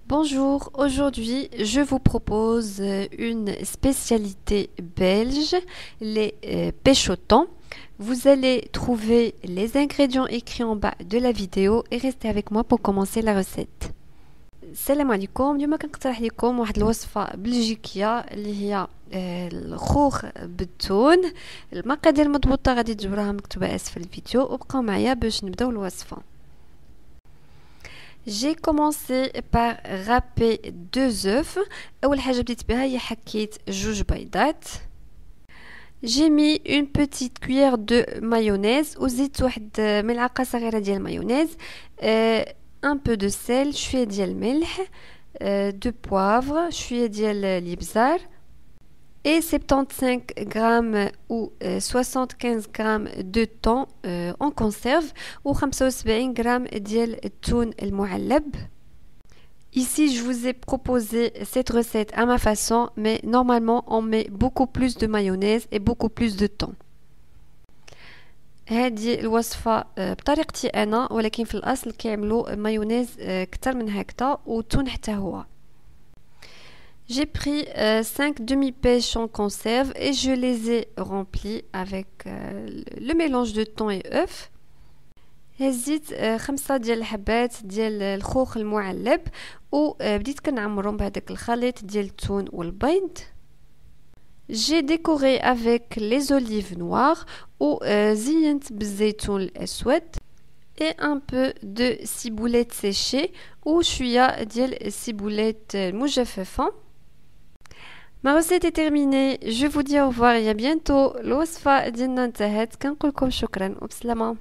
Bonjour, aujourd'hui je vous propose une spécialité belge, les pêches au thon. Vous allez trouver les ingrédients écrits en bas de la vidéo et restez avec moi pour commencer la recette. السلام عليكم. اليوم كنقترح لكم واحد الوصفه بلجيكيه اللي هي الخوخ بالتون. المقادير المضبوطه غادي تجبروها مكتوبه اسفل الفيديو وبقاو معايا باش نبداو الوصفه. J'ai commencé par râper 2 œufs. أول حاجة بديت بها هي حكيت 2 بيضات. J'ai mis une petite cuillère de mayonnaise وزيدت واحد ملعقة صغيرة ديال المايونيز. Un peu de sel, شوية ديال الملح, de poivre, شوية ديال الابزار et 75 grammes ou 75 grammes de thon en conserve ou 75 grammes ديال التون المعلب. Ici, je vous ai proposé cette recette à ma façon, mais normalement, on met beaucoup plus de mayonnaise et beaucoup plus de thon. هذه الوصفة بطريقتي أنا، ولكن في الأصل كيعملوا مايونيز كتر من هكذا وتون حتى هو. J'ai pris 5 demi-pêches en conserve et je les ai remplis avec le mélange de thon et œufs. هزيت 5 ديال الحبات ديال الخوخ المعلب وبديت كنعمرهم بهذاك الخليط ديال التون والبيض. J'ai décoré avec les olives noires وزينت بالزيتون الأسود et un peu de ciboulette séchée وشوية ديال السيبولات المجففة. Ma recette est terminée. Je vous dis au revoir et à bientôt. الوصفة ديالنا انتهت. كنقول لكم شكرا وبسلامة.